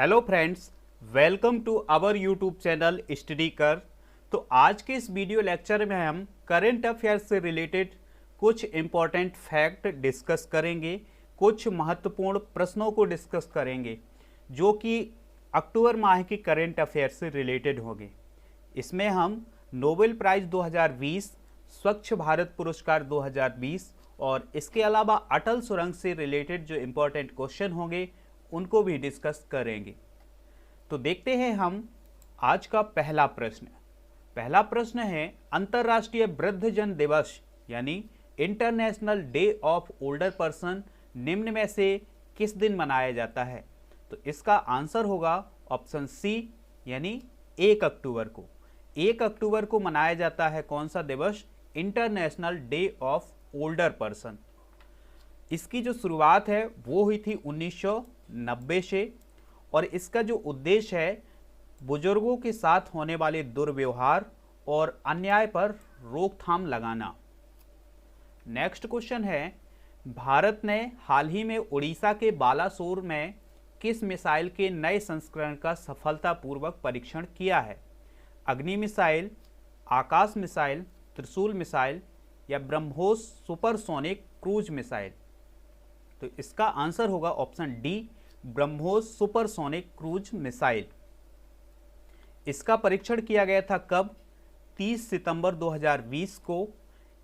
Hello friends, welcome to our YouTube channel study कर। तो आज के इस वीडियो लेक्चर में हम करंट अफेयर्स से रिलेटेड कुछ इम्पॉर्टेंट फैक्ट डिस्कस करेंगे, कुछ महत्वपूर्ण प्रश्नों को डिस्कस करेंगे जो कि अक्टूबर माह की करंट अफेयर्स से रिलेटेड होंगे। इसमें हम नोबेल प्राइज़ 2020, स्वच्छ भारत पुरस्कार 2020 और इसके अलावा अटल सुरंग से रिलेटेड जो इम्पोर्टेंट क्वेश्चन होंगे उनको भी डिस्कस करेंगे। तो देखते हैं हम आज का पहला प्रश्न। पहला प्रश्न है, अंतर्राष्ट्रीय वृद्धजन दिवस यानी international day of older person निम्न में से किस दिन मनाया जाता है? तो इसका आंसर होगा ऑप्शन सी यानी 1 अक्टूबर को। 1 अक्टूबर को मनाया जाता है कौन सा दिवस? International day of older person. इसकी जो शुरुआत है वो हुई थी 1990 से और इसका जो उद्देश्य है बुजुर्गों के साथ होने वाले दुर्व्यवहार और अन्याय पर रोकथाम लगाना। नेक्स्ट क्वेश्चन है, भारत ने हाल ही में उड़ीसा के बालासोर में किस मिसाइल के नए संस्करण का सफलतापूर्वक परीक्षण किया है? अग्नि मिसाइल, आकाश मिसाइल, त्रिशूल मिसाइल या ब्रह्मोस सुपरसोनिक क्रूज मिसाइल? तो इसका आंसर होगा option D, BrahMos supersonic cruise missile. इसका परीक्षण किया गया था कब? 30 सितंबर 2020 को।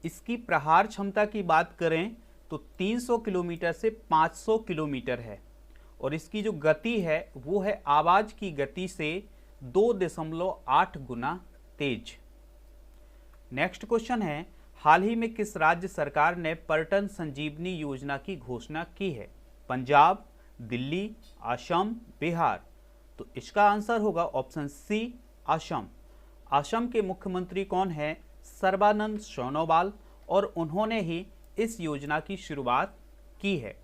इसकी प्रहार क्षमता की बात करें तो 300 किलोमीटर से 500 किलोमीटर है और इसकी जो गति है वो है आवाज की गति से 2.8 गुना तेज। नेक्स्ट क्वेश्चन है, हाल ही में किस राज्य सरकार ने पर्यटन संजीवनी योजना की घोषणा की है? पंजाब, दिल्ली, असम, बिहार? तो इसका आंसर होगा ऑप्शन सी, असम। असम के मुख्यमंत्री कौन हैं? सर्बानंद सोनोवाल और उन्होंने ही इस योजना की शुरुआत की है।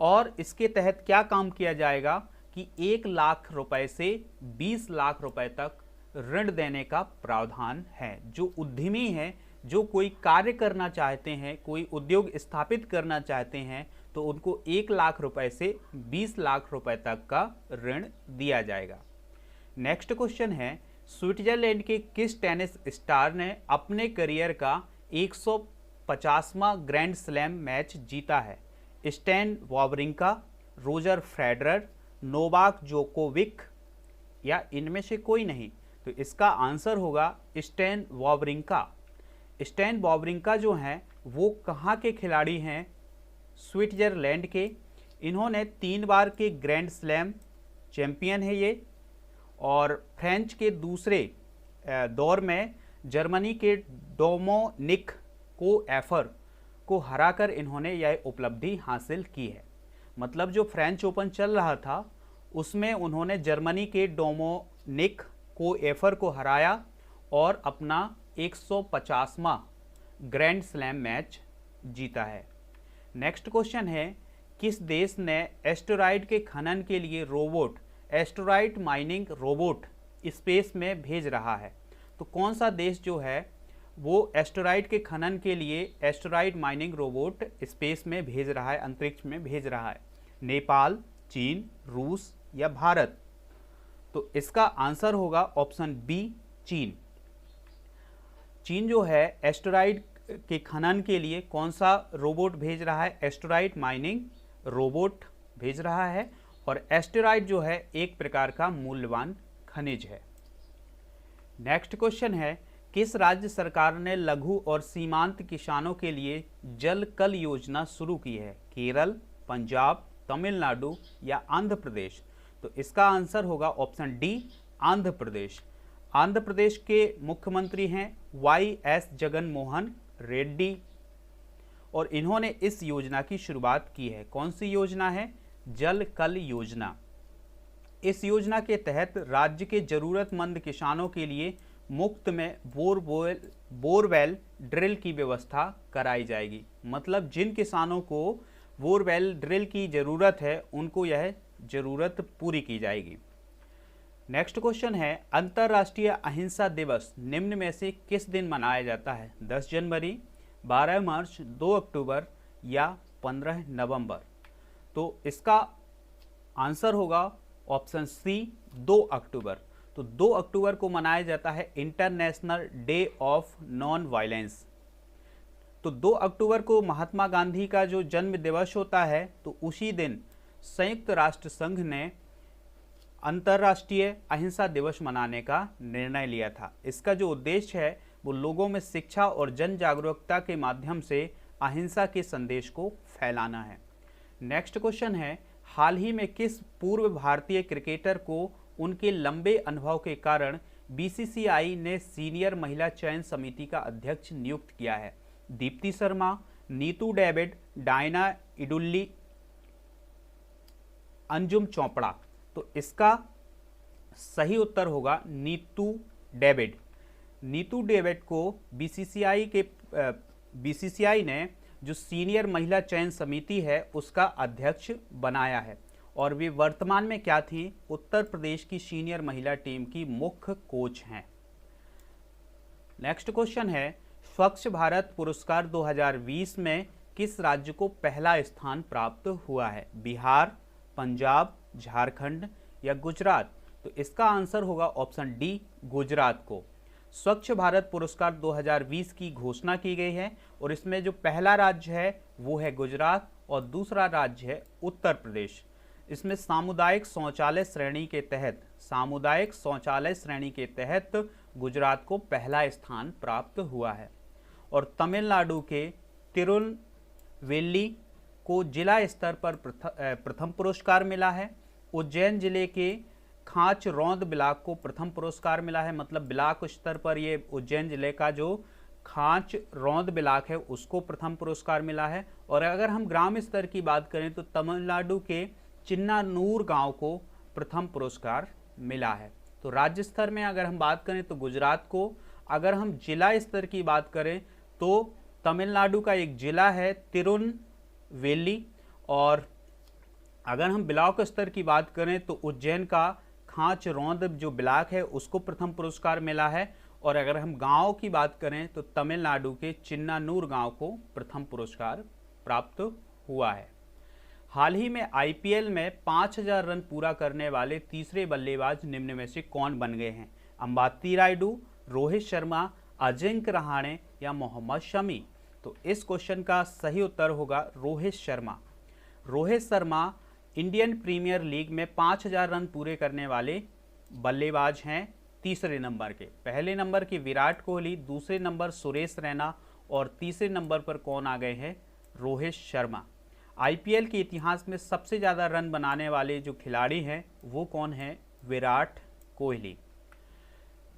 और इसके तहत क्या काम किया जाएगा कि 1 लाख रुपए से 20 लाख रुपए तक ऋण देने का प्रावधान है। जो उद्यमी हैं, जो कोई कार्य करना चाहते हैं, कोई उद्योग स्थापित करना चाहते हैं, तो उनको 1 लाख रुपए से 20 लाख रुपए तक का ऋण दिया जाएगा। नेक्स्ट क्वेश्चन है, स्विट्जरलैंड के किस टेनिस स्टार ने अपने करियर का 150वां ग्रैंड स्लैम मैच जीता है? Stan Wawrinka, Roger Federer, Novak Djokovic या इनमें से कोई नहीं? तो इसका आंसर होगा स्टैन वावरिंका। स्टैन वावरिंका जो हैं वो कहाँ के खिलाड़ी हैं? स्विट्जरलैंड के। इन्होंने 3 बार के ग्रैंड स्लैम चैंपियन है ये और फ्रेंच के दूसरे दौर में जर्मनी के डोमिनिक कोएफर को हराकर इन्होंने यह उपलब्धि हासिल की है। मतलब जो फ्रेंच ओपन चल रहा था उसमें उन्होंने जर्मनी के डोमिनिक कोएफर को हराया और अपना 150वां ग्रैंड स्लैम मैच जीता है। नेक्स्ट क्वेश्चन है, किस देश ने एस्टेरॉयड के खनन के लिए robot, asteroid mining robot space में भेज रहा है? तो कौन सा देश जो है वो एस्टेरॉयड के खनन के लिए एस्टेरॉयड माइनिंग रोबोट स्पेस में भेज रहा है, अंतरिक्ष में भेज रहा है? नेपाल, चीन, रूस या भारत? तो इसका आंसर होगा ऑप्शन बी, चीन। चीन जो है एस्टेरॉयड के खनन के लिए कौन सा रोबोट भेज रहा है? एस्टेरॉयड माइनिंग रोबोट भेज रहा है और एस्टेरॉयड जो है एक प्रकार का मूल्यवान खनिज है। नेक्स्ट क्वेश्चन है, किस राज्य सरकार ने लघु और सीमांत किसानों के लिए जल कल योजना शुरू की है? केरल, पंजाब, तमिलनाडु या आंध्र प्रदेश? तो इसका आंसर होगा ऑप्शन डी, आंध्र प्रदेश। आंध्र प्रदेश के मुख्यमंत्री हैं वाई.एस. जगन मोहन रेड्डी और इन्होंने इस योजना की शुरुआत की है। कौन सी योजना है? जल कल योजना। इस योजना के तहत राज्य के जरूरतमंद किसानों के लिए मुफ्त में बोरवेल ड्रिल की व्यवस्था कराई जाएगी। मतलब जिन किसानों को बोरवेल ड्रिल की ज़रूरत है उनको यह ज़रूरत पूरी की जाएगी। नेक्स्ट क्वेश्चन है, अंतर्राष्ट्रीय अहिंसा दिवस निम्न में से किस दिन मनाया जाता है? 10 जनवरी, 12 मार्च, 2 अक्टूबर या 15 नवंबर? तो इसका आंसर होगा ऑप्शन सी 2 अक्टूबर। तो 2 अक्टूबर को मनाया जाता है international day of non violence. तो 2 अक्टूबर को महात्मा गांधी का जो जन्म दिवस होता है, तो उसी दिन संयुक्त राष्ट्र संघ ने अंतर्राष्ट्रीय अहिंसा दिवस मनाने का निर्णय लिया था। इसका जो उद्देश्य है वो लोगों में शिक्षा और जन जागरूकता के माध्यम से अहिंसा के संदेश को फैलाना है। नेक्स्ट क्वेश्चन है, हाल ही में किस पूर्व भारतीय क्रिकेटर को उनके लंबे अनुभव के कारण बीसीसीआई ने सीनियर महिला चयन समिति का अध्यक्ष नियुक्त किया है? Deepti Sharma, Neetu David, Diana Edulji, Anjum Chopra. तो इसका सही उत्तर होगा नीतू डेविड। नीतू डेविड को बीसीसीआई ने जो सीनियर महिला चयन समिति है उसका अध्यक्ष बनाया है, और वे वर्तमान में क्या थी? उत्तर प्रदेश की सीनियर महिला टीम की मुख्य कोच हैं। नेक्स्ट क्वेश्चन है, स्वच्छ भारत पुरस्कार 2020 में किस राज्य को पहला स्थान प्राप्त हुआ है? बिहार, पंजाब, झारखंड या गुजरात? तो इसका आंसर होगा ऑप्शन डी, गुजरात को। स्वच्छ भारत पुरस्कार 2020 की घोषणा की गई है, और इसमें जो पहला राज्य है वो है गुजरात और दूसरा राज्य है उत्तर प्रदेश। इसमें सामुदायिक शौचालय श्रेणी के तहत गुजरात को पहला स्थान प्राप्त हुआ है। और तमिलनाडु के तिरुनेलवेली को जिला स्तर पर प्रथम पुरस्कार मिला है। उज्जैन जिले के खांच रौंद ब्लॉक को प्रथम पुरस्कार मिला है, मतलब ब्लॉक स्तर पर ये उज्जैन जिले का जो खांच रौंद ब्लॉक है उसको प्रथम पुरस्कार मिला है। और अगर हम ग्राम स्तर की बात करें तो तमिलनाडु के चिन्नानूर गांव को प्रथम पुरस्कार मिला है। तो राज्य स्तर में अगर हम बात करें तो गुजरात को, अगर हम जिला स्तर की बात करें तो तमिलनाडु का एक जिला है तिरुनेलवेली, और अगर हम ब्लॉक स्तर की बात करें तो उज्जैन का खांच रौंद जो ब्लॉक है उसको प्रथम पुरस्कार मिला है। और अगर हम गांव की बात करें तो तमिलनाडु के चिन्नानूर गांव को प्रथम पुरस्कार प्राप्त हुआ है। हाल ही में आईपीएल में 5000 रन पूरा करने वाले तीसरे बल्लेबाज निम्न में से कौन बन गए हैं? अंबाती रायडू, रोहित शर्मा, अजिंक्य रहाणे या मोहम्मद शमी? तो इस क्वेश्चन का सही उत्तर होगा Rohit Sharma. Rohit Sharma Indian Premier League में 5000 रन पूरे करने वाले बल्लेबाज हैं तीसरे नंबर के। पहले नंबर के विराट कोहली, दूसरे नंबर सुरेश रैना, और तीसरे नंबर पर कौन आ गए हैं? रोहित शर्मा। आईपीएल के इतिहास में सबसे ज़्यादा रन बनाने वाले जो खिलाड़ी हैं वो कौन हैं? विराट कोहली।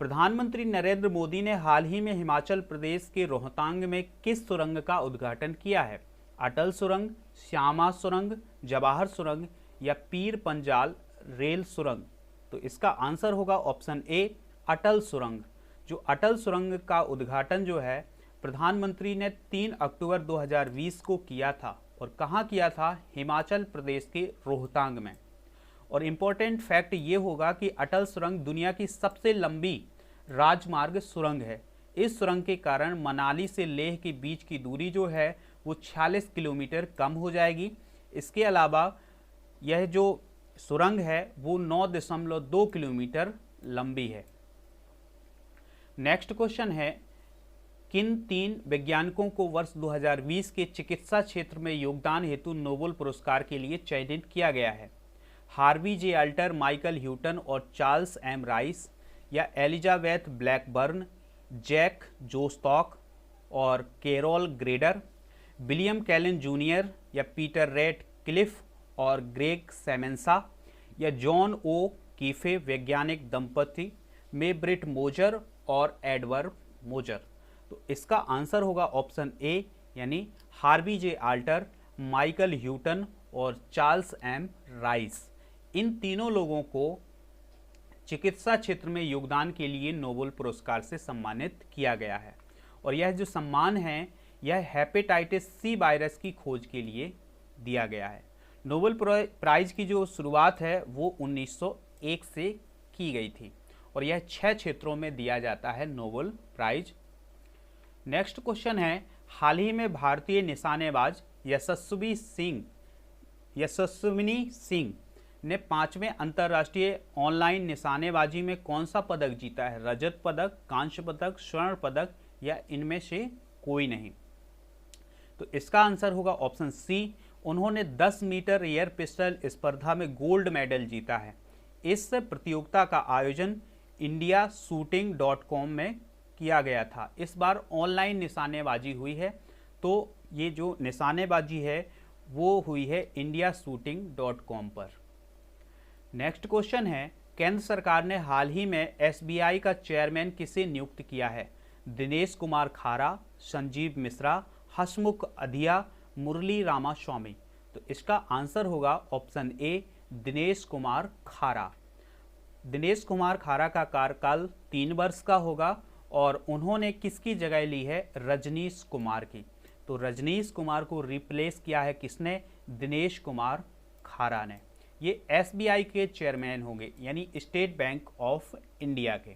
प्रधानमंत्री नरेंद्र मोदी ने हाल ही में हिमाचल प्रदेश के रोहतांग में किस सुरंग का उद्घाटन किया है? अटल सुरंग, श्यामा सुरंग, जवाहर सुरंग या पीर पंजाल रेल सुरंग? तो इसका आंसर होगा ऑप्शन ए, अटल सुरंग। जो अटल सुरंग का उद्घाटन जो है प्रधानमंत्री ने 3 अक्टूबर 2020 को किया था, और कहाँ किया था? हिमाचल प्रदेश के रोहतांग में। और इम्पोर्टेंट फैक्ट ये होगा कि अटल सुरंग दुनिया की सबसे लंबी राजमार्ग सुरंग है। इस सुरंग के कारण मनाली से लेह के बीच की दूरी जो है वो 46 किलोमीटर कम हो जाएगी। इसके अलावा यह जो सुरंग है वो 9.2 किलोमीटर लंबी है। नेक्स्ट क्वेश्चन है, किन 3 वैज्ञानिकों को वर्ष 2020 के चिकित्सा क्षेत्र में योगदान हेतु नोबेल पुरस्कार के लिए चयनित किया गया है? हार्वी जे अल्टर, माइकल ह्यूटन और चार्ल्स एम राइस या एलिजाबेथ ब्लैकबर्न, जैक जोस्टॉक और कैरोल ग्रेडर, विलियम कैलन जूनियर या पीटर रेट क्लिफ और ग्रेग सेमेंसा या जॉन ओ कीफे वैज्ञानिक दंपति में ब्रिट मोजर और एडवर्ड मोजर? तो इसका आंसर होगा ऑप्शन ए, यानी हार्वी जे अल्टर, माइकल ह्यूटन और चार्ल्स एम राइस। इन तीनों लोगों को चिकित्सा क्षेत्र में योगदान के लिए नोबेल पुरस्कार से सम्मानित किया गया है। और यह जो सम्मान है यह हेपेटाइटिस सी वायरस की खोज के लिए दिया गया है। नोबेल प्राइज की जो शुरुआत है वो 1901 से की गई थी, और यह 6 क्षेत्रों में दिया जाता है नोबेल प्राइज। नेक्स्ट क्वेश्चन है, हाल ही में भारतीय निशानेबाज यशस्विनी सिंह ने 5वें अंतर्राष्ट्रीय ऑनलाइन निशानेबाजी में कौन सा पदक जीता है? रजत पदक, कांस्य पदक, स्वर्ण पदक या इनमें से कोई नहीं? तो इसका आंसर होगा ऑप्शन सी। उन्होंने 10 मीटर एयर पिस्टल स्पर्धा में गोल्ड मेडल जीता है। इस प्रतियोगिता का आयोजन indiashooting.com में किया गया था। इस बार ऑनलाइन निशानेबाजी हुई है, तो ये जो निशानेबाजी है वो हुई है indiashooting.com पर। नेक्स्ट क्वेश्चन है, केंद्र सरकार ने हाल ही में SBI का चेयरमैन किसे नियुक्त किया है? दिनेश कुमार खारा, संजीव मिश्रा, हसमुख अधिया, मुरली रामास्वामी। तो इसका आंसर होगा ऑप्शन ए, दिनेश कुमार खारा। दिनेश कुमार खारा का कार्यकाल 3 वर्ष का होगा और उन्होंने किसकी जगह ली है? रजनीश कुमार की। तो रजनीश कुमार को रिप्लेस किया है किसने? दिनेश कुमार खारा ने। ये SBI के चेयरमैन होंगे, यानी स्टेट बैंक ऑफ इंडिया के।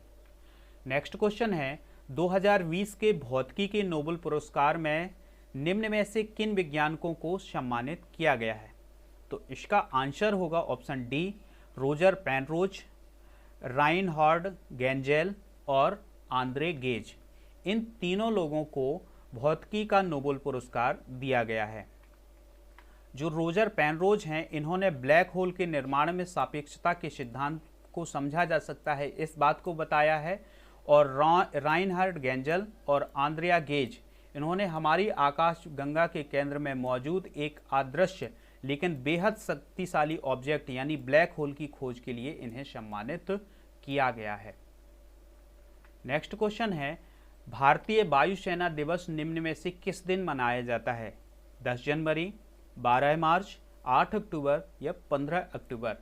नेक्स्ट क्वेश्चन है, 2020 के भौतिकी के नोबेल पुरस्कार में निम्न में से किन वैज्ञानिकों को सम्मानित किया गया है? तो इसका आंसर होगा option D, Roger Penrose, Reinhard गेंजेल और आंद्रे गेज। इन तीनों लोगों को भौतिकी का नोबेल पुरस्कार दिया गया है। जो रोजर पेनरोज हैं, इन्होंने ब्लैक होल के निर्माण में सापेक्षता के सिद्धांत को समझा जा सकता है, इस बात को बताया है। और राइनहार्ड गेंजेल और आंद्रिया गेज, इन्होंने हमारी आकाश गंगा के केंद्र में मौजूद एक अदृश्य लेकिन बेहद शक्तिशाली ऑब्जेक्ट यानी ब्लैक होल की खोज के लिए इन्हें सम्मानित किया गया है। नेक्स्ट क्वेश्चन है, भारतीय वायुसेना दिवस निम्न में से किस दिन मनाया जाता है? 10 जनवरी, 12 मार्च, 8 अक्टूबर या 15 अक्टूबर?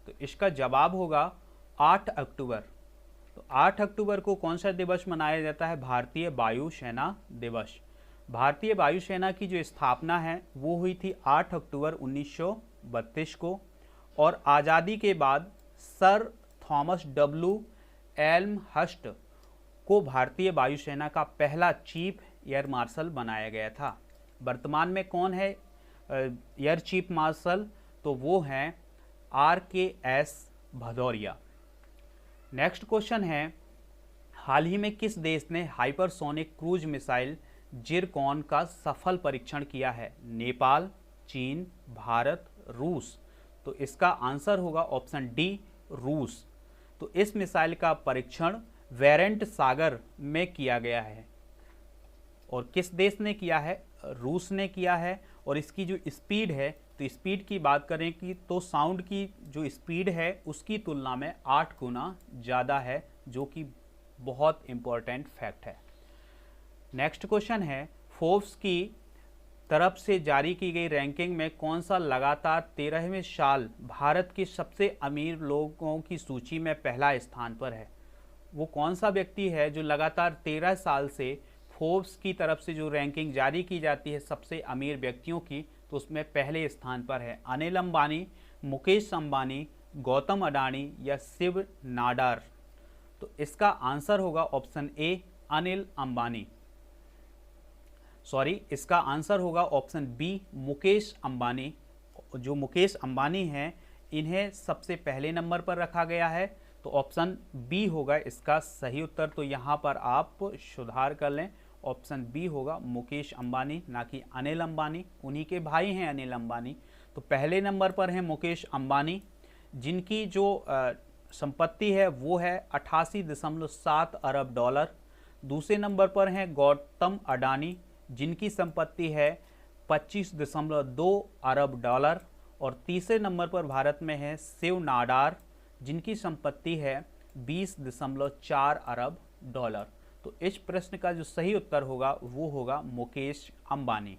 तो इसका जवाब होगा 8 अक्टूबर। तो 8 अक्टूबर को कौन सा दिवस मनाया जाता है? भारतीय वायुसेना दिवस। भारतीय वायुसेना की जो स्थापना है वो हुई थी 8 अक्टूबर 1932 को, और आज़ादी के बाद सर थॉमस डब्ल्यू एल्महर्स्ट को भारतीय वायुसेना का पहला चीफ एयर मार्शल बनाया गया था। वर्तमान में कौन है एयर चीफ मार्शल? तो वो हैं RKS भदौरिया। नेक्स्ट क्वेश्चन है, हाल ही में किस देश ने हाइपरसोनिक क्रूज मिसाइल जिरकॉन का सफल परीक्षण किया है? नेपाल, चीन, भारत, रूस? तो इसका आंसर होगा ऑप्शन डी, रूस। तो इस मिसाइल का परीक्षण वेरेंट सागर में किया गया है। और किस देश ने किया है? रूस ने किया है। और इसकी जो स्पीड है, तो स्पीड की बात करें कि तो साउंड की जो स्पीड है उसकी तुलना में 8 गुना ज़्यादा है, जो कि बहुत इम्पोर्टेंट फैक्ट है। नेक्स्ट क्वेश्चन है, फोर्ब्स की तरफ से जारी की गई रैंकिंग में कौन सा लगातार 13वें साल भारत के सबसे अमीर लोगों की सूची में पहला स्थान पर है? वो कौन सा व्यक्ति है जो लगातार 13 साल से फोर्ब्स की तरफ से जो रैंकिंग जारी की जाती है सबसे अमीर व्यक्तियों की, तो उसमें पहले स्थान पर है? अनिल अंबानी, मुकेश अंबानी, गौतम अडानी या शिव नाडार? तो इसका आंसर होगा option A, Anil Ambani. Sorry, इसका आंसर होगा ऑप्शन बी, मुकेश अंबानी। जो मुकेश अंबानी हैं, इन्हें सबसे पहले नंबर पर रखा गया है, तो ऑप्शन बी होगा इसका सही उत्तर। तो यहाँ पर आप सुधार कर लें, ऑप्शन बी होगा मुकेश अंबानी, ना कि अनिल अंबानी। उन्हीं के भाई हैं अनिल अंबानी। तो पहले नंबर पर हैं मुकेश अंबानी, जिनकी जो संपत्ति है वो है 88.7 अरब डॉलर। दूसरे नंबर पर हैं गौतम अडानी, जिनकी संपत्ति है 25.2 अरब डॉलर। और तीसरे नंबर पर भारत में है शिव नाडार, जिनकी संपत्ति है 20.4 अरब डॉलर। तो इस प्रश्न का जो सही उत्तर होगा वो होगा मुकेश अंबानी।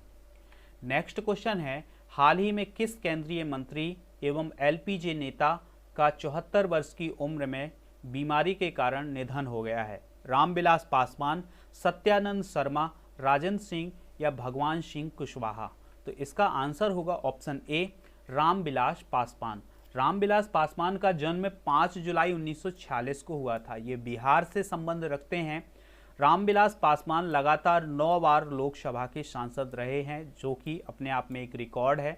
नेक्स्ट क्वेश्चन है, हाल ही में किस केंद्रीय मंत्री एवं LPG नेता का 74 वर्ष की उम्र में बीमारी के कारण निधन हो गया है? रामविलास पासवान, सत्यानंद शर्मा, राजेंद्र सिंह या भगवान सिंह कुशवाहा? तो इसका आंसर होगा ऑप्शन ए, रामविलास पासवान। रामविलास पासवान का जन्म 5 जुलाई 1946 को हुआ था। ये बिहार से संबंध रखते हैं। रामविलास पासवान लगातार 9 बार लोकसभा के सांसद रहे हैं, जो कि अपने आप में एक रिकॉर्ड है।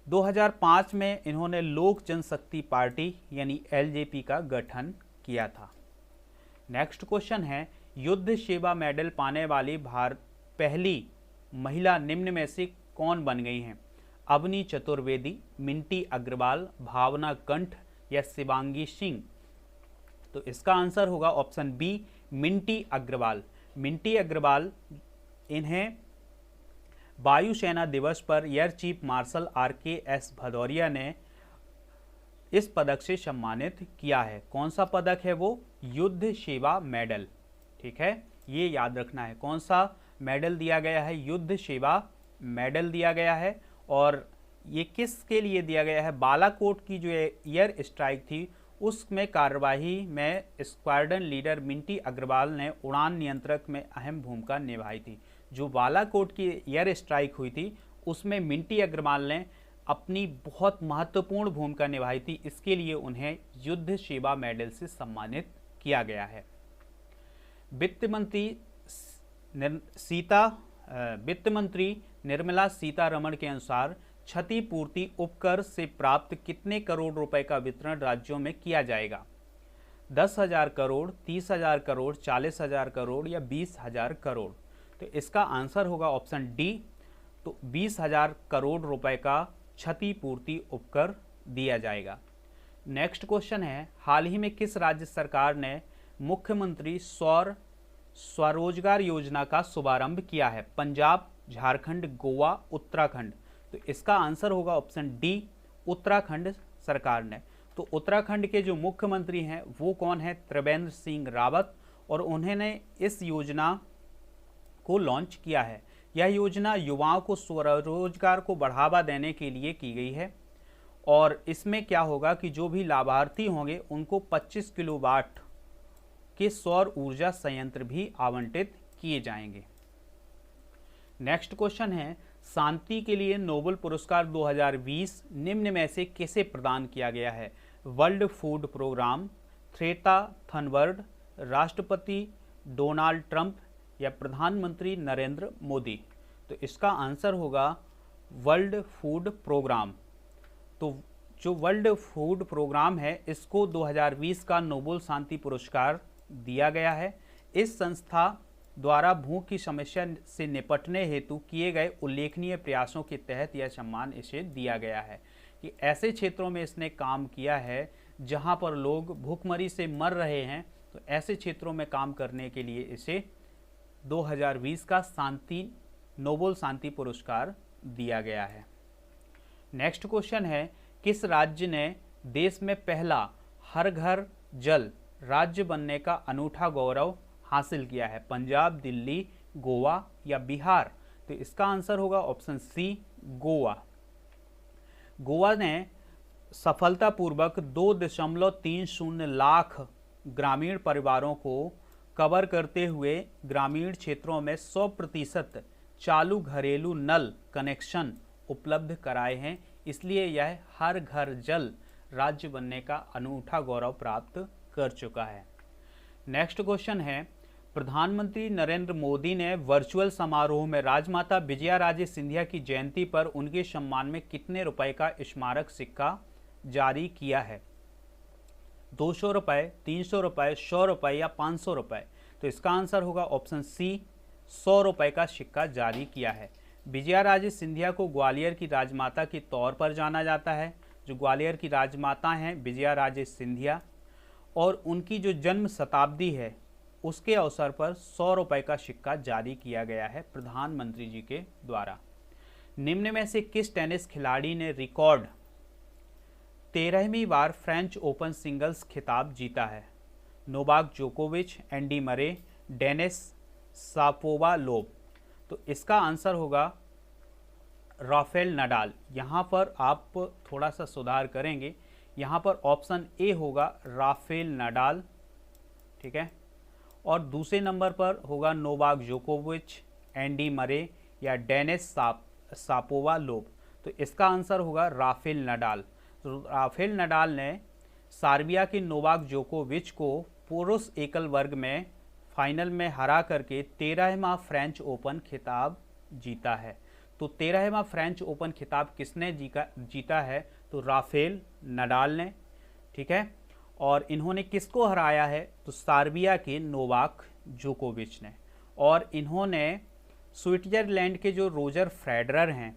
2005 में इन्होंने लोक जनशक्ति पार्टी यानी एलजेपी का गठन किया था। नेक्स्ट क्वेश्चन है, युद्ध सेवा मेडल पाने वाली पहली महिला निम्न में से कौन बन गई हैं? अवनी चतुर्वेदी, मिंटी अग्रवाल, भावना कंठ या शिवांगी सिंह? तो इसका आंसर होगा ऑप्शन बी, मिंटी अग्रवाल। मिंटी अग्रवाल, इन्हें वायुसेना दिवस पर air chief marshal RKS Bhadauria ने इस पदक से सम्मानित किया है। कौन सा पदक है वो? युद्ध सेवा मेडल। ठीक है, ये याद रखना है, कौन सा मेडल दिया गया है? युद्ध सेवा मेडल दिया गया है। और ये किसके लिए दिया गया है? बालाकोट की जो एयर स्ट्राइक थी उसमें कार्यवाही में स्क्वाड्रन लीडर मिंटी अग्रवाल ने उड़ान नियंत्रक में अहम भूमिका निभाई थी। जो बालाकोट की एयर स्ट्राइक हुई थी उसमें मिंटी अग्रवाल ने अपनी बहुत महत्वपूर्ण भूमिका निभाई थी, इसके लिए उन्हें युद्ध सेवा मेडल से सम्मानित किया गया है। वित्त मंत्री निर्मला सीतारमण के अनुसार क्षतिपूर्ति उपकर से प्राप्त कितने करोड़ रुपए का वितरण राज्यों में किया जाएगा? 10,000 करोड़, 30,000 करोड़, 40,000 करोड़ या 20,000 करोड़? तो इसका आंसर होगा ऑप्शन डी, तो 20,000 करोड़ रुपए का क्षतिपूर्ति उपकर दिया जाएगा। नेक्स्ट क्वेश्चन है, हाल ही में किस राज्य सरकार ने मुख्यमंत्री स्वरोजगार योजना का शुभारंभ किया है? पंजाब, झारखंड, गोवा, उत्तराखंड? तो इसका आंसर होगा ऑप्शन डी, उत्तराखंड सरकार ने। तो उत्तराखंड के जो मुख्यमंत्री हैं वो कौन है? त्रिवेंद्र सिंह रावत, और उन्होंने इस योजना को लॉन्च किया है। यह योजना युवाओं को स्वरोजगार को बढ़ावा देने के लिए की गई है, और इसमें क्या होगा कि जो भी लाभार्थी होंगे उनको 25 किलोवाट के सौर ऊर्जा संयंत्र भी आवंटित किए जाएंगे। नेक्स्ट क्वेश्चन है, शांति के लिए नोबेल पुरस्कार 2020 निम्न में से किसे प्रदान किया गया है? World food programme, Greta Thunberg, राष्ट्रपति डोनाल्ड ट्रंप या प्रधानमंत्री नरेंद्र मोदी? तो इसका आंसर होगा वर्ल्ड फूड प्रोग्राम। तो जो वर्ल्ड फूड प्रोग्राम है इसको 2020 का नोबेल शांति पुरस्कार दिया गया है। इस संस्था द्वारा भूख की समस्या से निपटने हेतु किए गए उल्लेखनीय प्रयासों के तहत यह सम्मान इसे दिया गया है कि ऐसे क्षेत्रों में इसने काम किया है जहां पर लोग भूखमरी से मर रहे हैं, तो ऐसे क्षेत्रों में काम करने के लिए इसे 2020 का नोबेल शांति पुरस्कार दिया गया है। नेक्स्ट क्वेश्चन है, किस राज्य ने देश में पहला हर घर जल राज्य बनने का अनूठा गौरव हासिल किया है? पंजाब, दिल्ली, गोवा या बिहार? तो इसका आंसर होगा ऑप्शन सी, गोवा। गोवा ने सफलतापूर्वक 2.30 लाख ग्रामीण परिवारों को कवर करते हुए ग्रामीण क्षेत्रों में 100% चालू घरेलू नल कनेक्शन उपलब्ध कराए हैं, इसलिए यह हर घर जल राज्य बनने का अनूठा गौरव प्राप्त कर चुका है। नेक्स्ट क्वेश्चन है, प्रधानमंत्री नरेंद्र मोदी ने वर्चुअल समारोह में राजमाता विजयाराजे सिंधिया की जयंती पर उनके सम्मान में कितने रुपए का स्मारक सिक्का जारी किया है? 200 रुपए, 300 रुपए, 100 रुपए या 500 रुपए? तो इसका आंसर होगा ऑप्शन सी, 100 रुपए का सिक्का जारी किया है। विजयाराजे सिंधिया को ग्वालियर की राजमाता के तौर पर जाना जाता है। जो ग्वालियर की राजमाता हैं विजयाराजे सिंधिया, और उनकी जो जन्म शताब्दी है उसके अवसर पर 100 रुपए का सिक्का जारी किया गया है प्रधानमंत्री जी के द्वारा। निम्न में से किस टेनिस खिलाड़ी ने रिकॉर्ड 13वीं बार फ्रेंच ओपन सिंगल्स खिताब जीता है? नोवाक जोकोविच, एंडी मरे, डेनिस शापोवालोव? तो इसका आंसर होगा राफेल नडाल। यहाँ पर आप थोड़ा सा सुधार करेंगे, यहाँ पर ऑप्शन ए होगा राफेल नडाल, ठीक है, और दूसरे नंबर पर होगा नोवाक जोकोविच, एंडी मरे या डेनिस शापोवालोव। तो इसका आंसर होगा राफेल नडाल। तो राफेल नडाल ने सर्बिया के नोवाक जोकोविच को पुरुष एकल वर्ग में फाइनल में हरा करके 13वां फ्रेंच ओपन खिताब जीता है। तो 13वां फ्रेंच ओपन खिताब किसने जीता है? तो राफेल नडाल ने, ठीक है। और इन्होंने किसको हराया है? तो सर्बिया के नोवाक जोकोविच ने। और इन्होंने स्विट्जरलैंड के जो रोजर फेडरर हैं,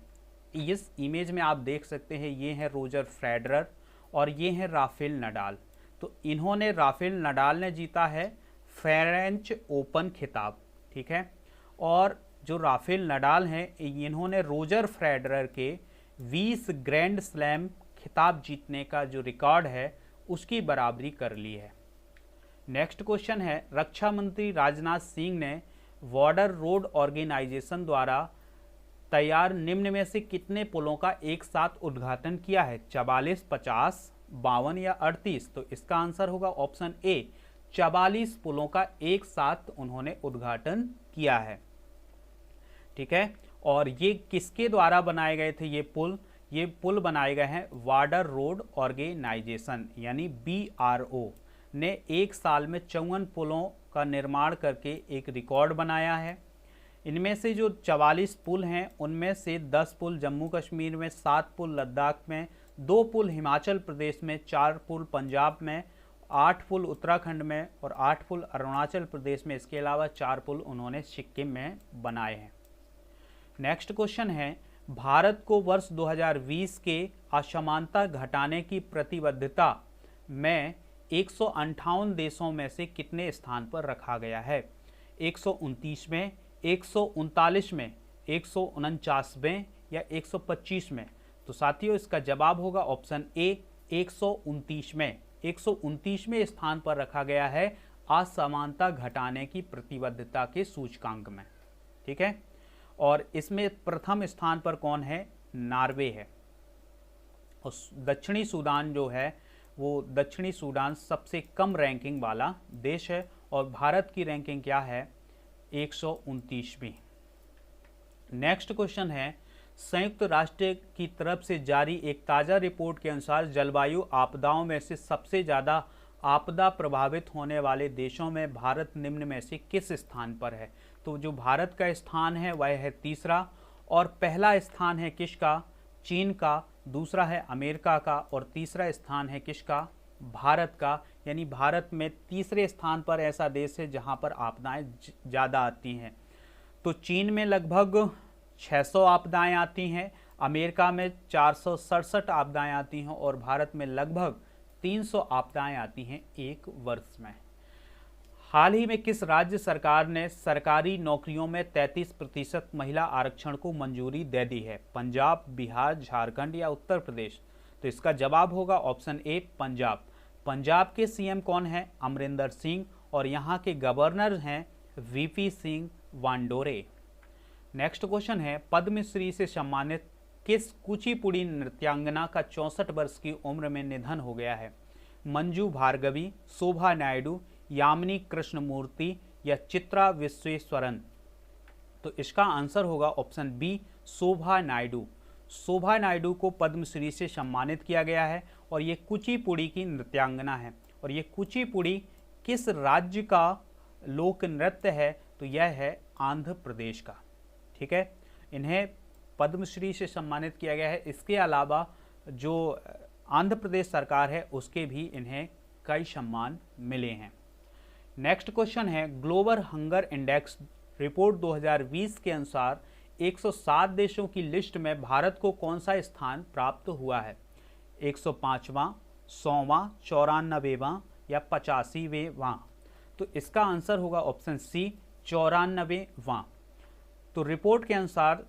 इस इमेज में आप देख सकते हैं, ये हैं रोजर फेडरर और ये हैं राफेल नडाल। तो इन्होंने, राफेल नडाल ने जीता है फ्रेंच ओपन खिताब, ठीक है। और जो राफेल नडाल हैं, इन्होंने रोजर फेडरर के 20 ग्रैंड स्लैम खिताब जीतने का जो रिकॉर्ड है उसकी बराबरी कर ली है। नेक्स्ट क्वेश्चन है, रक्षा मंत्री राजनाथ सिंह ने बॉर्डर रोड ऑर्गेनाइजेशन द्वारा तैयार निम्न में से कितने पुलों का एक साथ उद्घाटन किया है? 44, 50, 52 या 38? तो इसका आंसर होगा ऑप्शन ए, 44 पुलों का एक साथ उन्होंने उद्घाटन किया है, ठीक है। और ये किसके द्वारा बनाए गए थे? ये पुल बनाए गए हैं बॉर्डर रोड ऑर्गेनाइजेशन यानी BRO ने एक साल में 54 पुलों का निर्माण करके एक रिकॉर्ड बनाया है। इनमें से जो 44 पुल हैं उनमें से 10 पुल जम्मू कश्मीर में, 7 पुल लद्दाख में, 2 पुल हिमाचल प्रदेश में, 4 पुल पंजाब में, 8 पुल उत्तराखंड में और 8 पुल अरुणाचल प्रदेश में। इसके अलावा 4 पुल उन्होंने सिक्किम में बनाए हैं। नेक्स्ट क्वेश्चन है, भारत को वर्ष 2020 के असमानता घटाने की प्रतिबद्धता में 158 देशों में से कितने स्थान पर रखा गया है? 129 में, 139 में, 149वें या 125 में? तो साथियों इसका जवाब होगा ऑप्शन ए, 129 में। 129वें स्थान पर रखा गया है असमानता घटाने की प्रतिबद्धता के सूचकांक में, ठीक है। और इसमें प्रथम स्थान पर कौन है? नॉर्वे है। और दक्षिणी सूडान जो है वो, दक्षिणी सूडान सबसे कम रैंकिंग वाला देश है और भारत की रैंकिंग क्या है? 129वीं। नेक्स्ट क्वेश्चन है, संयुक्त राष्ट्र की तरफ से जारी एक ताज़ा रिपोर्ट के अनुसार जलवायु आपदाओं में से सबसे ज़्यादा आपदा प्रभावित होने वाले देशों में भारत निम्न में से किस स्थान पर है? तो जो भारत का स्थान है वह है तीसरा, और पहला स्थान है किसका? चीन का, दूसरा है अमेरिका का और तीसरा स्थान है किसका? भारत का। यानी भारत में तीसरे स्थान पर ऐसा देश है जहां पर आपदाएं ज़्यादा आती हैं। तो चीन में लगभग 600 आपदाएं आती हैं, अमेरिका में 467 आपदाएं आती हैं और भारत में लगभग 300 आपदाएं आती हैं एक वर्ष में। हाल ही में किस राज्य सरकार ने सरकारी नौकरियों में 33% महिला आरक्षण को मंजूरी दे दी है? पंजाब, बिहार, झारखंड या उत्तर प्रदेश? तो इसका जवाब होगा ऑप्शन ए, पंजाब। पंजाब के सीएम कौन है? अमरिंदर सिंह। और यहाँ के गवर्नर हैं VP सिंह वांडोरे। नेक्स्ट क्वेश्चन है, पद्मश्री से सम्मानित किस कुचिपुड़ी नृत्यांगना का 64 वर्ष की उम्र में निधन हो गया है? मंजू भार्गवी, शोभा नायडू, यामिनी कृष्णमूर्ति या चित्रा विश्वेश्वरन? तो इसका आंसर होगा ऑप्शन बी, शोभा नायडू। शोभा नायडू को पद्मश्री से सम्मानित किया गया है और ये कुचिपुड़ी की नृत्यांगना है। और ये कुचिपुड़ी किस राज्य का लोक नृत्य है? तो यह है आंध्र प्रदेश का, ठीक है। इन्हें पद्मश्री से सम्मानित किया गया है। इसके अलावा जो आंध्र प्रदेश सरकार है उसके भी इन्हें कई सम्मान मिले हैं। नेक्स्ट क्वेश्चन है, ग्लोबल हंगर इंडेक्स रिपोर्ट 2020 के अनुसार 107 देशों की लिस्ट में भारत को कौन सा स्थान प्राप्त हुआ है? 105वां, 100वां, 94वां या 85वां? तो इसका आंसर होगा ऑप्शन सी, 94वां। तो रिपोर्ट के अनुसार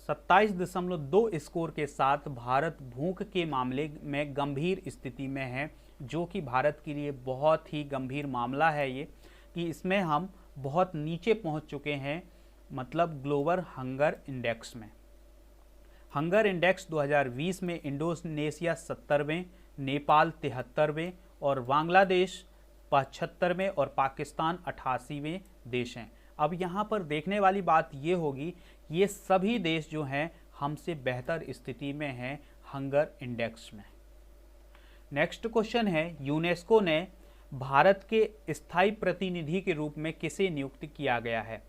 27.2 स्कोर के साथ भारत भूख के मामले में गंभीर स्थिति में है, जो कि भारत के लिए बहुत ही गंभीर मामला है ये, कि इसमें हम बहुत नीचे पहुंच चुके हैं, मतलब ग्लोबल हंगर इंडेक्स में। हंगर इंडेक्स 2020 में इंडोनेशिया 70वें, नेपाल 73वें और बांग्लादेश 75वें और पाकिस्तान 88वें देश हैं। अब यहाँ पर देखने वाली बात ये होगी, ये सभी देश जो हैं हमसे बेहतर स्थिति में हैं हंगर इंडेक्स में। नेक्स्ट क्वेश्चन है, यूनेस्को ने भारत के स्थायी प्रतिनिधि के रूप में किसे नियुक्त किया गया है?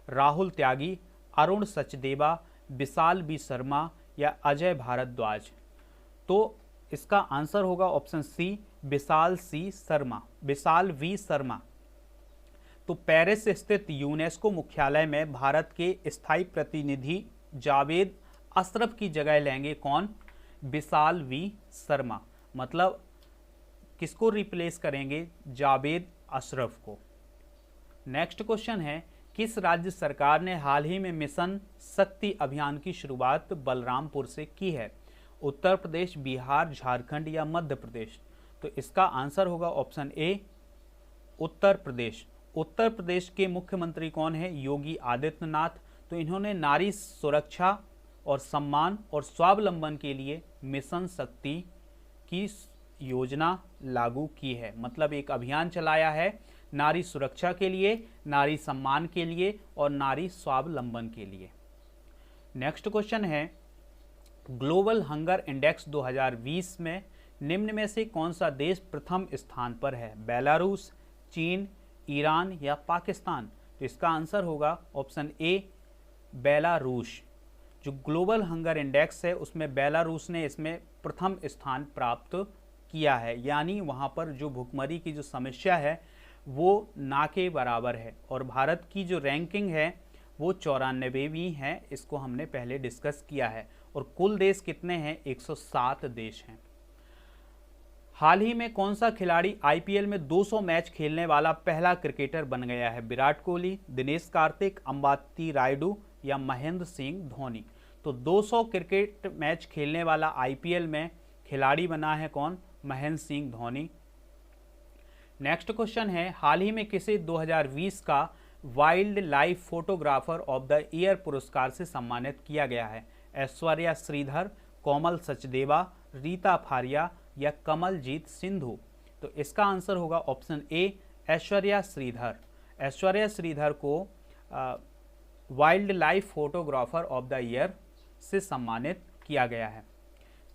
राहुल त्यागी, अरुण सचदेवा विशाल बी शर्मा या अजय भारद्वाज? तो इसका आंसर होगा option C, Vishal V Sharma. तो पेरिस स्थित यूनेस्को मुख्यालय में भारत के स्थायी प्रतिनिधि जावेद अशरफ की जगह लेंगे कौन? विशाल वी शर्मा। मतलब किसको रिप्लेस करेंगे? जावेद अशरफ को। नेक्स्ट क्वेश्चन है, किस राज्य सरकार ने हाल ही में मिशन शक्ति अभियान की शुरुआत बलरामपुर से की है? उत्तर प्रदेश, बिहार, झारखंड या मध्य प्रदेश? तो इसका आंसर होगा ऑप्शन ए, उत्तर प्रदेश। उत्तर प्रदेश के मुख्यमंत्री कौन है? योगी आदित्यनाथ। तो इन्होंने नारी सुरक्षा और सम्मान और स्वावलंबन के लिए मिशन शक्ति की योजना लागू की है। मतलब एक अभियान चलाया है नारी सुरक्षा के लिए, नारी सम्मान के लिए और नारी स्वावलंबन के लिए। नेक्स्ट क्वेश्चन है, ग्लोबल हंगर इंडेक्स 2020 में निम्न में से कौन सा देश प्रथम स्थान पर है? बेलारूस, चीन, ईरान या पाकिस्तान? तो इसका आंसर होगा ऑप्शन ए, बेलारूस। जो ग्लोबल हंगर इंडेक्स है उसमें बेलारूस ने इसमें प्रथम स्थान प्राप्त किया है, यानी वहाँ पर जो भुखमरी की जो समस्या है वो ना के बराबर है। और भारत की जो रैंकिंग है वो 94वीं है, इसको हमने पहले डिस्कस किया है। और कुल देश कितने हैं? 107 देश हैं। हाल ही में कौन सा खिलाड़ी आईपीएल में 200 मैच खेलने वाला पहला क्रिकेटर बन गया है? विराट कोहली, दिनेश कार्तिक, अंबाती रायडू या महेंद्र सिंह धोनी? तो 200 क्रिकेट मैच खेलने वाला आईपीएल में खिलाड़ी बना है कौन? महेंद्र सिंह धोनी। नेक्स्ट क्वेश्चन है, हाल ही में किसे 2020 का wild life photographer of the year पुरस्कार से सम्मानित किया गया है? ऐश्वर्या श्रीधर, कोमल सचदेवा, रीता फारिया या कमलजीत सिंधु? तो इसका आंसर होगा ऑप्शन ए, ऐश्वर्या श्रीधर। ऐश्वर्या श्रीधर को wild life photographer of the year से सम्मानित किया गया है।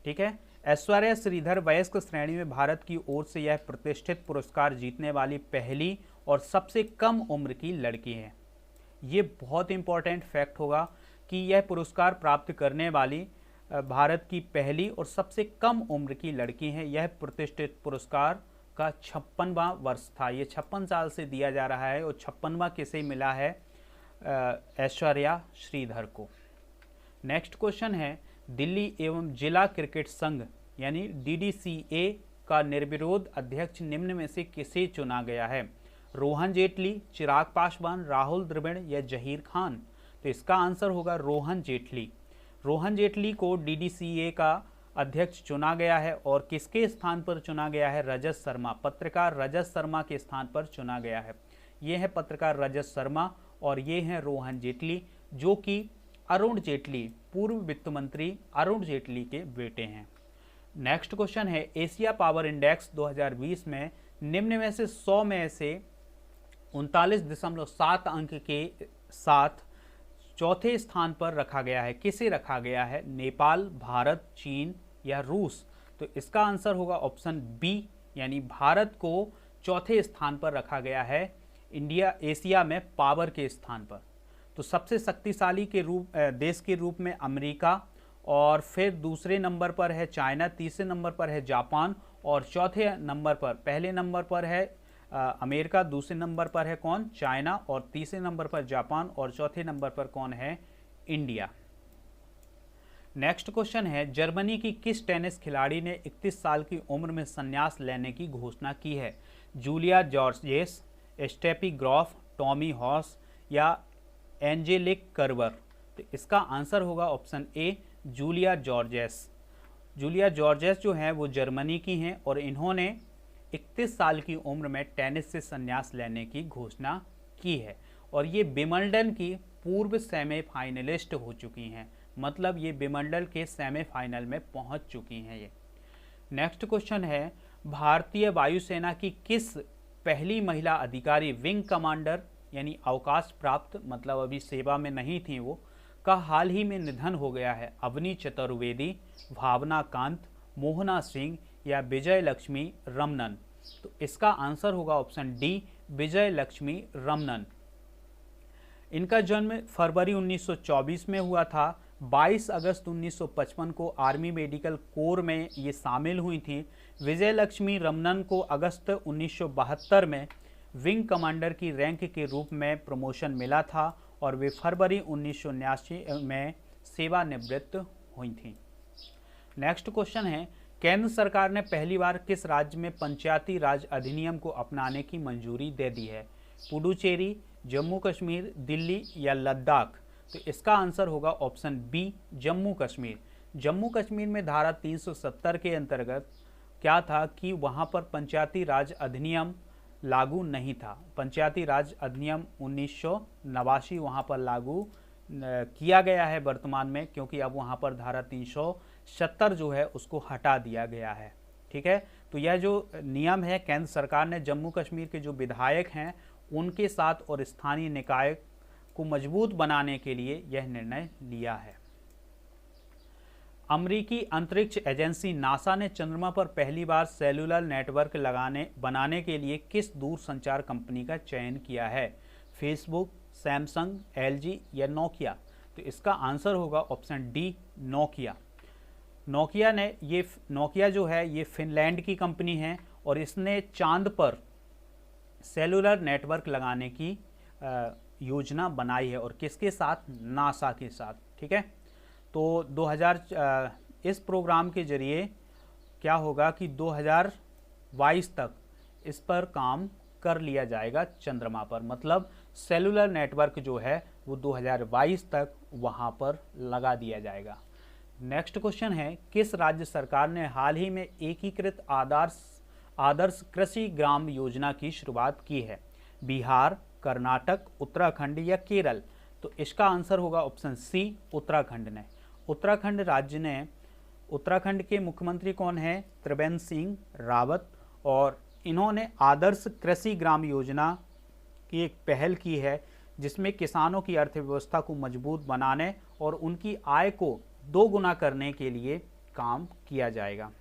ठीक है, ऐश्वर्या श्रीधर वयस्क श्रेणी में भारत की ओर से यह प्रतिष्ठित पुरस्कार जीतने वाली पहली और सबसे कम उम्र की लड़की है। ये बहुत इंपॉर्टेंट फैक्ट होगा कि यह पुरस्कार प्राप्त करने वाली भारत की पहली और सबसे कम उम्र की लड़की है। यह प्रतिष्ठित पुरस्कार का 56वां वर्ष था। ये 56 साल से दिया जा रहा है और 56वां किसे मिला है? ऐश्वर्या श्रीधर को। नेक्स्ट क्वेश्चन है, दिल्ली एवं जिला क्रिकेट संघ यानी DDCA का निर्विरोध अध्यक्ष निम्न में से किसे चुना गया है? रोहन जेटली, चिराग पासवान, राहुल द्रविड़ या जहीर खान? तो इसका आंसर होगा रोहन जेटली। रोहन जेटली को DDCA का अध्यक्ष चुना गया है और किसके स्थान पर चुना गया है? रजत शर्मा, पत्रकार रजत शर्मा के स्थान पर चुना गया है। ये है पत्रकार रजत शर्मा और ये हैं रोहन जेटली, जो कि अरुण जेटली, पूर्व वित्त मंत्री अरुण जेटली के बेटे हैं। नेक्स्ट क्वेश्चन है, एशिया पावर इंडेक्स 2020 में निम्न में से 100 में से 39.7 अंक के साथ चौथे स्थान पर रखा गया है। किसे रखा गया है? नेपाल, भारत, चीन या रूस? तो इसका आंसर होगा ऑप्शन बी, यानी भारत को चौथे स्थान पर रखा गया है एशिया में पावर के स्थान पर। तो सबसे शक्तिशाली के देश के रूप में अमेरिका, और फिर दूसरे नंबर पर है चाइना, तीसरे नंबर पर है जापान और चौथे नंबर पर, पहले नंबर पर है अमेरिका, दूसरे नंबर पर है कौन? चाइना, और तीसरे नंबर पर जापान और चौथे नंबर पर कौन है? इंडिया। नेक्स्ट क्वेश्चन है, जर्मनी की किस टेनिस खिलाड़ी ने 31 साल की उम्र में संन्यास लेने की घोषणा की है? Julia George's, Steffi Graf, Tommy house या एंजेलिक कर्बर? तो इसका आंसर होगा option A, Julia George's. Julia George's जो हैं वो जर्मनी की हैं और इन्होंने 31 साल की उम्र में टेनिस से संन्यास लेने की घोषणा की है और ये विंबलडन की पूर्व सेमीफाइनलिस्ट हो चुकी हैं। मतलब ये विंबलडन के सेमीफाइनल में पहुंच चुकी हैं ये। नेक्स्ट क्वेश्चन है, भारतीय वायुसेना की किस पहली महिला अधिकारी विंग कमांडर यानी अवकाश प्राप्त, मतलब अभी सेवा में नहीं थी वो, का हाल ही में निधन हो गया है? अवनी चतुर्वेदी, भावना कांत, मोहना सिंह या विजय लक्ष्मी रमनन? तो इसका आंसर होगा ऑप्शन डी, विजय लक्ष्मी रमनन। इनका जन्म फरवरी 1924 में हुआ था। 22 अगस्त 1955 को आर्मी मेडिकल कोर में ये शामिल हुई थी। विजय लक्ष्मी रमनन को अगस्त 1972 में विंग कमांडर की रैंक के रूप में प्रमोशन मिला था और वे फरवरी 1979 में सेवानिवृत्त हुई थी। नेक्स्ट क्वेश्चन है, केंद्र सरकार ने पहली बार किस राज्य में पंचायती राज अधिनियम को अपनाने की मंजूरी दे दी है? पुडुचेरी, जम्मू कश्मीर, दिल्ली या लद्दाख? तो इसका आंसर होगा ऑप्शन बी, जम्मू कश्मीर। जम्मू कश्मीर में धारा 370 के अंतर्गत क्या था कि वहां पर पंचायती राज अधिनियम लागू नहीं था। पंचायती राज अधिनियम 1989 वहां पर लागू किया गया है वर्तमान में, क्योंकि अब वहां पर धारा 370 जो है उसको हटा दिया गया है। ठीक है, तो यह जो नियम है केंद्र सरकार ने जम्मू कश्मीर के जो विधायक हैं उनके साथ और स्थानीय निकाय को मजबूत बनाने के लिए यह निर्णय लिया है। अमेरिकी अंतरिक्ष एजेंसी नासा ने चंद्रमा पर पहली बार सेलुलर नेटवर्क बनाने के लिए किस दूरसंचार कंपनी का चयन किया है? फेसबुक, सैमसंग, एलजी या नोकिया? तो इसका आंसर होगा ऑप्शन डी, नोकिया। नोकिया जो है ये फिनलैंड की कंपनी है और इसने चांद पर सेलुलर नेटवर्क लगाने की योजना बनाई है और किसके साथ? नासा के साथ। ठीक है, तो इस प्रोग्राम के जरिए क्या होगा कि 2022 तक इस पर काम कर लिया जाएगा चंद्रमा पर, मतलब सेलुलर नेटवर्क जो है वो 2022 तक वहां पर लगा दिया जाएगा। नेक्स्ट क्वेश्चन है, किस राज्य सरकार ने हाल ही में एकीकृत आदर्श कृषि ग्राम योजना की शुरुआत की है? बिहार, कर्नाटक, उत्तराखंड या केरल? तो इसका आंसर होगा ऑप्शन सी, उत्तराखंड ने। उत्तराखंड के मुख्यमंत्री कौन है? त्रिवेंद्र सिंह रावत, और इन्होंने आदर्श कृषि ग्राम योजना की एक पहल की है जिसमें किसानों की अर्थव्यवस्था को मजबूत बनाने और उनकी आय को 2 गुना करने के लिए काम किया जाएगा।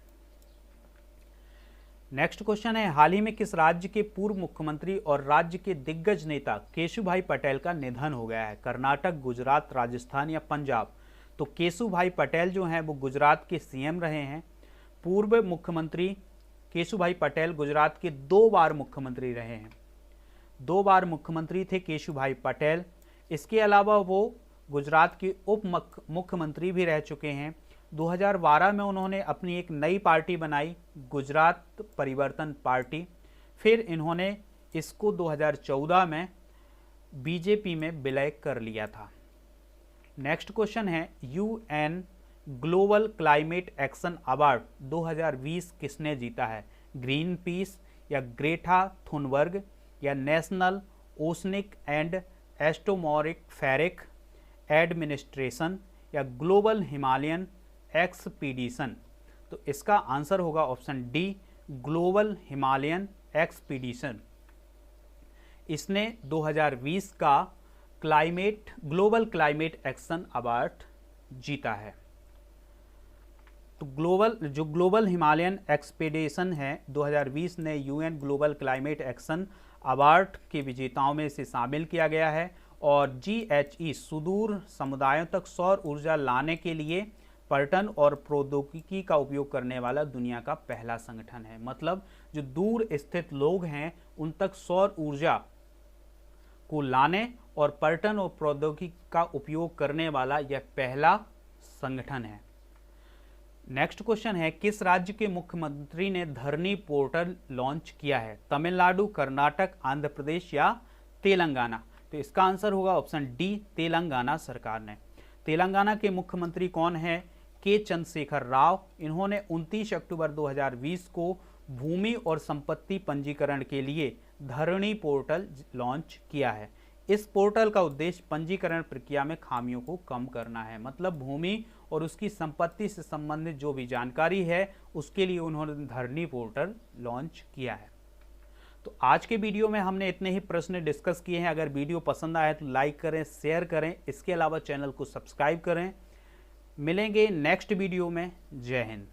नेक्स्ट क्वेश्चन है, हाल ही में किस राज्य के पूर्व मुख्यमंत्री और राज्य के दिग्गज नेता केशुभाई पटेल का निधन हो गया है? कर्नाटक, गुजरात, राजस्थान या पंजाब? तो केशुभाई पटेल जो हैं वो गुजरात के सीएम रहे हैं। पूर्व मुख्यमंत्री केशुभाई पटेल गुजरात के 2 बार मुख्यमंत्री रहे हैं। 2 बार मुख्यमंत्री थे केशुभाई पटेल। इसके अलावा वो गुजरात के उप मुख्यमंत्री भी रह चुके हैं। 2012 में उन्होंने अपनी एक नई पार्टी बनाई, गुजरात परिवर्तन पार्टी। फिर इन्होंने इसको 2014 में बीजेपी में विलय कर लिया था। नेक्स्ट क्वेश्चन है, UN global climate action award 2020 किसने जीता है? ग्रीन पीस या ग्रेटा थुनबर्ग या नेशनल ओशनिक एंड एस्टोमोरिफेरिक एडमिनिस्ट्रेशन या ग्लोबल हिमालयन एक्सपीडिशन? तो इसका आंसर होगा option D, global Himalayan expedition. इसने 2020 का ग्लोबल क्लाइमेट एक्शन अवार्ड जीता है। तो ग्लोबल हिमालयन एक्सपीडिशन है 2020 ने UN global climate action award के विजेताओं में से शामिल किया गया है और GHE सुदूर समुदायों तक सौर ऊर्जा लाने के लिए पर्यटन और प्रौद्योगिकी का उपयोग करने वाला दुनिया का पहला संगठन है। मतलब जो दूर स्थित लोग हैं उन तक सौर ऊर्जा को लाने और पर्यटन और प्रौद्योगिकी का उपयोग करने वाला यह पहला संगठन है। नेक्स्ट क्वेश्चन है, किस राज्य के मुख्यमंत्री ने धरनी पोर्टल लॉन्च किया है? तमिलनाडु, कर्नाटक, आंध्र प्रदेश या तेलंगाना? तो इसका आंसर होगा ऑप्शन डी, तेलंगाना सरकार ने। तेलंगाना के मुख्यमंत्री कौन है? के चंद्रशेखर राव। इन्होंने 29 अक्टूबर 2020 को भूमि और संपत्ति पंजीकरण के लिए धरनी पोर्टल लॉन्च किया है। इस पोर्टल का उद्देश्य पंजीकरण प्रक्रिया में खामियों को कम करना है। मतलब भूमि और उसकी संपत्ति से संबंधित जो भी जानकारी है उसके लिए उन्होंने धरनी पोर्टल लॉन्च किया है। तो आज के वीडियो में हमने इतने ही प्रश्न डिस्कस किए हैं। अगर वीडियो पसंद आए तो लाइक करें, शेयर करें, इसके अलावा चैनल को सब्सक्राइब करें। मिलेंगे नेक्स्ट वीडियो में। जय हिंद।